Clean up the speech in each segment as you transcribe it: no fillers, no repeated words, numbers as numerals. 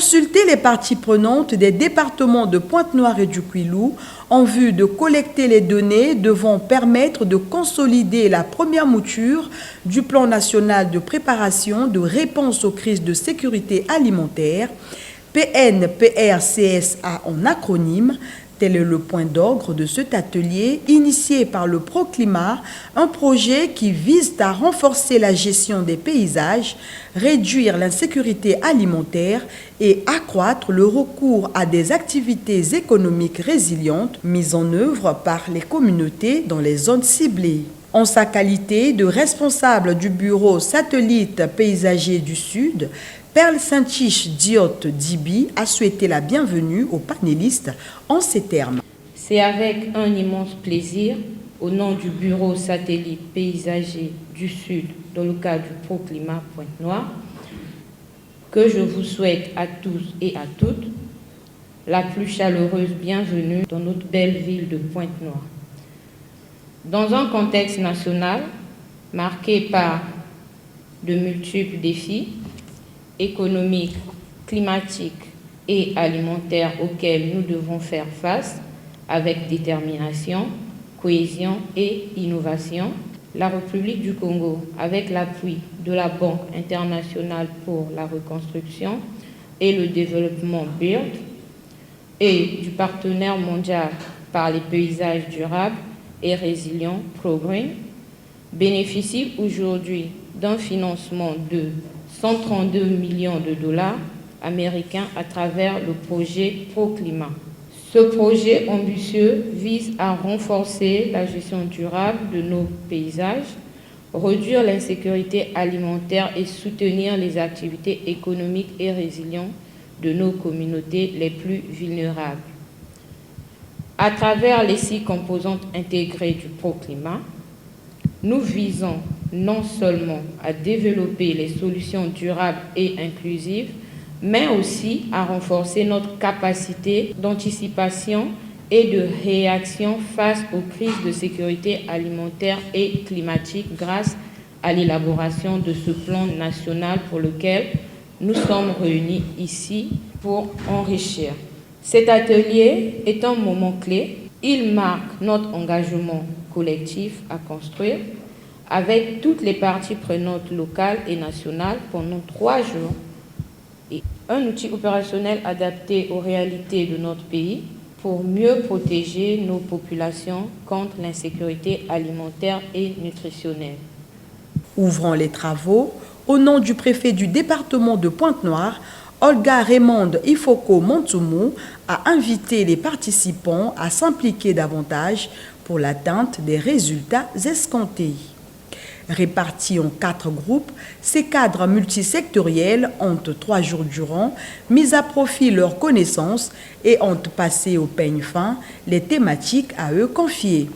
consulté les parties prenantes des départements de Pointe-Noire et du Kwilu en vue de collecter les données devant permettre de consolider la première mouture du plan national de préparation de réponse aux crises de sécurité alimentaire, PNPRCSA en acronyme. Tel est le point d'orgue de cet atelier initié par le Proclimat, un projet qui vise à renforcer la gestion des paysages, réduire l'insécurité alimentaire et accroître le recours à des activités économiques résilientes mises en œuvre par les communautés dans les zones ciblées. En sa qualité de responsable du bureau satellite paysager du Sud, Perle Saint-Tiche Diotte Dibi a souhaité la bienvenue aux panélistes en ces termes. C'est avec un immense plaisir, au nom du bureau satellite paysager du Sud, dans le cadre du Proclimat Pointe-Noire, que je vous souhaite à tous et à toutes la plus chaleureuse bienvenue dans notre belle ville de Pointe-Noire. Dans un contexte national marqué par de multiples défis économiques, climatiques et alimentaires auxquels nous devons faire face avec détermination, cohésion et innovation, la République du Congo, avec l'appui de la Banque internationale pour la reconstruction et le développement BIRD et du partenaire mondial par les paysages durables et résilients ProGreen, bénéficie aujourd'hui d'un financement de 132 millions de dollars américains à travers le projet Proclimat. Ce projet ambitieux vise à renforcer la gestion durable de nos paysages, réduire l'insécurité alimentaire et soutenir les activités économiques et résilientes de nos communautés les plus vulnérables. À travers les 6 composantes intégrées du Proclimat, nous visons non seulement à développer les solutions durables et inclusives, mais aussi à renforcer notre capacité d'anticipation et de réaction face aux crises de sécurité alimentaire et climatique grâce à l'élaboration de ce plan national pour lequel nous sommes réunis ici pour enrichir. Cet atelier est un moment clé. Il marque notre engagement collectif à construire avec toutes les parties prenantes locales et nationales pendant 3 jours et un outil opérationnel adapté aux réalités de notre pays pour mieux protéger nos populations contre l'insécurité alimentaire et nutritionnelle. Ouvrant les travaux, au nom du préfet du département de Pointe-Noire, Olga Raymonde Ifoko Montumu a invité les participants à s'impliquer davantage pour l'atteinte des résultats escomptés. Répartis en 4 groupes, ces cadres multisectoriels ont 3 jours durant mis à profit leurs connaissances et ont passé au peigne fin les thématiques à eux confiées.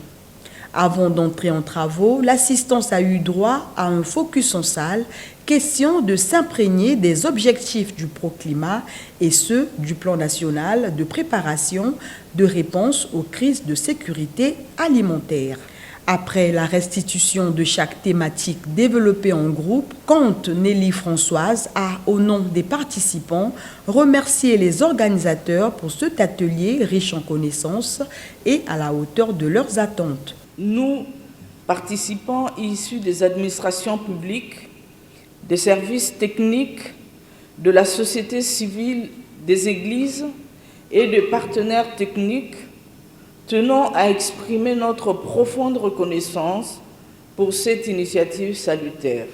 Avant d'entrer en travaux, l'assistance a eu droit à un focus en salle, question de s'imprégner des objectifs du Proclimat et ceux du plan national de préparation de réponse aux crises de sécurité alimentaire. Après la restitution de chaque thématique développée en groupe, Comte Nelly Françoise a, au nom des participants, remercié les organisateurs pour cet atelier riche en connaissances et à la hauteur de leurs attentes. Nous, participants issus des administrations publiques, des services techniques, de la société civile, des églises et des partenaires techniques, tenons à exprimer notre profonde reconnaissance pour cette initiative salutaire.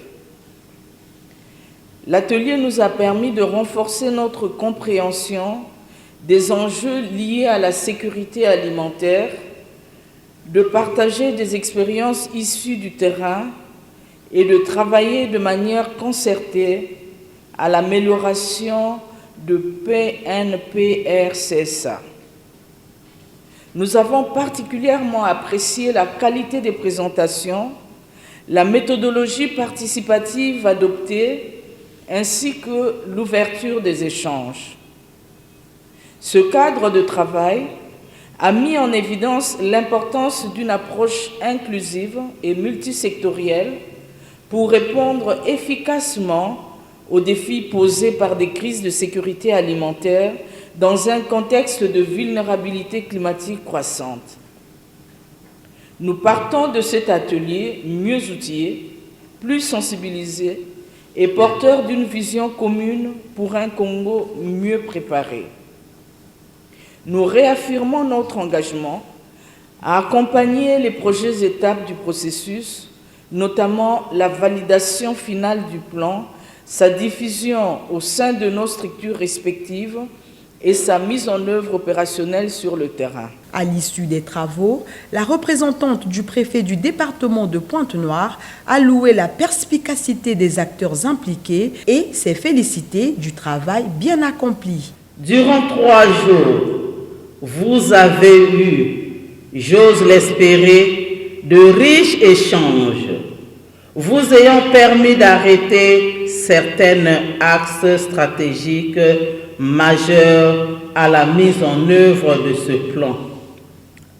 L'atelier nous a permis de renforcer notre compréhension des enjeux liés à la sécurité alimentaire, de partager des expériences issues du terrain et de travailler de manière concertée à l'amélioration de PNPRCSA. Nous avons particulièrement apprécié la qualité des présentations, la méthodologie participative adoptée, ainsi que l'ouverture des échanges. Ce cadre de travail a mis en évidence l'importance d'une approche inclusive et multisectorielle pour répondre efficacement aux défis posés par des crises de sécurité alimentaire dans un contexte de vulnérabilité climatique croissante. Nous partons de cet atelier mieux outillés, plus sensibilisés et porteurs d'une vision commune pour un Congo mieux préparé. Nous réaffirmons notre engagement à accompagner les prochaines étapes du processus, notamment la validation finale du plan, sa diffusion au sein de nos structures respectives et sa mise en œuvre opérationnelle sur le terrain. À l'issue des travaux, la représentante du préfet du département de Pointe-Noire a loué la perspicacité des acteurs impliqués et s'est félicitée du travail bien accompli. Durant 3 jours, vous avez eu, j'ose l'espérer, de riches échanges, vous ayant permis d'arrêter certains axes stratégiques majeurs à la mise en œuvre de ce plan,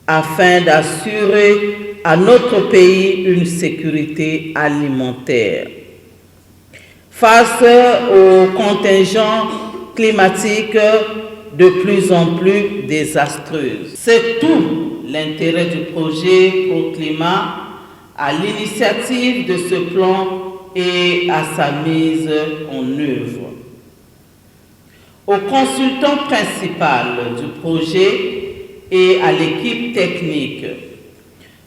afin d'assurer à notre pays une sécurité alimentaire. Face aux contingents climatiques de plus en plus désastreuses. C'est tout l'intérêt du projet Pro-Climat à l'initiative de ce plan et à sa mise en œuvre. Au consultant principal du projet et à l'équipe technique,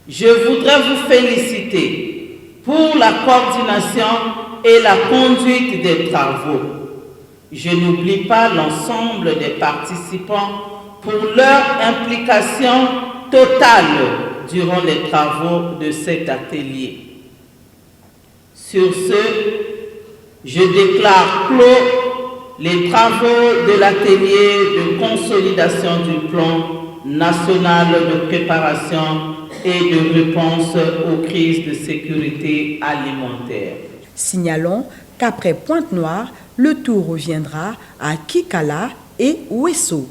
je voudrais vous féliciter pour la coordination et la conduite des travaux. Je n'oublie pas l'ensemble des participants pour leur implication totale durant les travaux de cet atelier. Sur ce, je déclare clos les travaux de l'atelier de consolidation du plan national de préparation et de réponse aux crises de sécurité alimentaire. Signalons qu'après Pointe-Noire, le tour reviendra à Kikala et Ouesso.